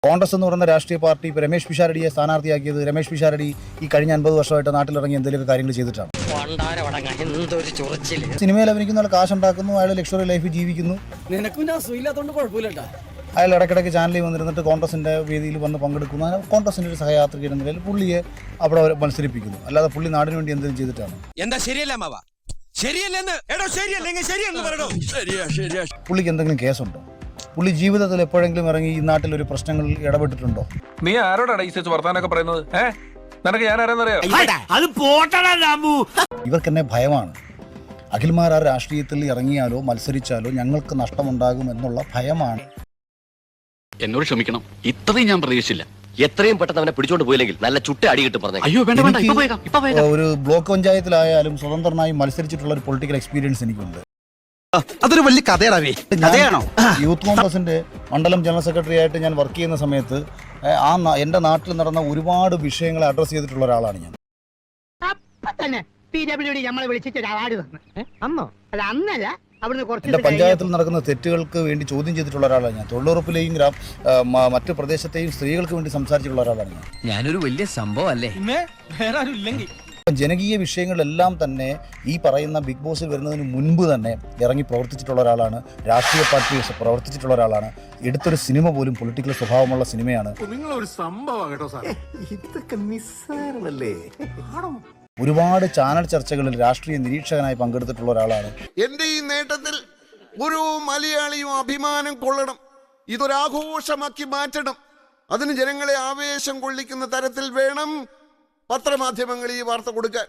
കോൺഗ്രസ് എന്ന് പറയുന്ന രാഷ്ട്രീയ പാർട്ടി ഇപ്പോൾ രമേശ് പിഷാരടിയെ സ്ഥാനാർത്ഥിയാക്കിയത് രമേശ് പിഷാരടി ഈ കഴിഞ്ഞ 50 വർഷമായിട്ട് നാട്ടിലിറങ്ങി എന്തെങ്കിലുമൊക്കെ കാര്യങ്ങൾ ചെയ്തിട്ടാണ്. സിനിമയിൽ അഭിനയിക്കുന്ന ആൾ കാശുണ്ടാക്കുന്നു, അയാൾ ലക്ഷറി ലൈഫ് ജീവിക്കുന്നു. അയാൾ ഇടയ്ക്കിടയ്ക്ക് ചാനലിൽ വന്നിരുന്നിട്ട് കോൺഗ്രസിൻ്റെ വേദിയിൽ വന്ന് പങ്കെടുക്കുന്നു. കോൺഗ്രസിൻ്റെ ഒരു സഹയാത്രിക എന്ന നിലയിൽ പുള്ളിയെ അവിടെ മത്സരിപ്പിക്കുന്നു. അല്ലാതെ പുള്ളി നാടിന് വേണ്ടി എന്തെങ്കിലും ചെയ്തിട്ടാണ്? പുള്ളിക്ക് എന്തെങ്കിലും കേസുണ്ടോ? പുള്ളി ജീവിതത്തിൽ എപ്പോഴെങ്കിലും ഇറങ്ങി ഈ നാട്ടിൽ ഒരു പ്രശ്നങ്ങളിൽ ഇടപെട്ടിട്ടുണ്ടോ? നീ ആരോടാണ് ഈ വർത്താനൊക്കെ പറയുന്നത്? നിനക്ക് ഞാൻ ആരാന്നറിയാം? ഇവർക്കെന്നെ ഭയമാണ്. അഖിൽമാരാർ രാഷ്ട്രീയത്തിൽ ഇറങ്ങിയാലോ മത്സരിച്ചാലോ ഞങ്ങൾക്ക് നഷ്ടമുണ്ടാകും എന്നുള്ള ഭയമാണ്. എന്നോട് ക്ഷമിക്കണം, ഇത്രയും ഞാൻ പ്രതീക്ഷിച്ചില്ല. എത്രയും പെട്ടെന്ന് അവനെ പിടിച്ചോണ്ട് പോയില്ലെങ്കിൽ നല്ല ചുട്ട അടി കിട്ടും പറഞ്ഞു. അയ്യോ വേണ്ട, ഒരു ബ്ലോക്ക് പഞ്ചായത്തിലായാലും സ്വതന്ത്രനായി മത്സരിച്ചിട്ടുള്ള ഒരു പൊളിറ്റിക്കൽ എക്സ്പീരിയൻസ് എനിക്കുണ്ട്. അതൊരു വലിയ കഥയാണോ? യൂത്ത് കോൺഗ്രസിന്റെ മണ്ഡലം ജനറൽ സെക്രട്ടറി ആയിട്ട് ഞാൻ വർക്ക് ചെയ്യുന്ന സമയത്ത് എൻ്റെ നാട്ടിൽ നടന്ന ഒരുപാട് വിഷയങ്ങളെ അഡ്രസ് ചെയ്തിട്ടുള്ള ഒരാളാണ് ഞാൻ. എൻ്റെ പഞ്ചായത്തിൽ നടക്കുന്ന തെറ്റുകൾക്ക് വേണ്ടി ചോദ്യം ചെയ്തിട്ടുള്ള ഒരാളാണ് ഞാൻ. തൊഴിലുറപ്പിലെയും മറ്റു പ്രദേശത്തെയും സ്ത്രീകൾക്ക് വേണ്ടി സംസാരിച്ചിട്ടുള്ള ഒരാളാണ് ഞാൻ. ഞാനൊരു വലിയ സംഭവം അല്ലേ? ജനകീയ വിഷയങ്ങളെല്ലാം തന്നെ ഈ പറയുന്ന ബിഗ് ബോസിൽ വരുന്നതിന് മുൻപ് തന്നെ ഇറങ്ങി പ്രവർത്തിച്ചിട്ടുള്ള ഒരാളാണ്. രാഷ്ട്രീയ പാർട്ടി പ്രവർത്തിച്ചിട്ടുള്ള ഒരാളാണ്. എടുത്തൊരു സിനിമ പോലും പൊളിറ്റിക്കൽ സ്വഭാവമുള്ള സിനിമയാണ്. ഒരുപാട് ചാനൽ ചർച്ചകളിൽ രാഷ്ട്രീയ നിരീക്ഷകനായി പങ്കെടുത്തിട്ടുള്ള ഒരാളാണ്. എന്റെ ഈ നേട്ടത്തിൽ ഒരു മലയാളിയും അഭിമാനം കൊള്ളണം. ഇതൊരാഘോഷമാക്കി മാറ്റണം. അതിന് ജനങ്ങളെ ആവേശം കൊള്ളിക്കുന്ന തരത്തിൽ വേണം പത്രമാധ്യമങ്ങൾ ഈ വാർത്ത കൊടുക്കാൻ.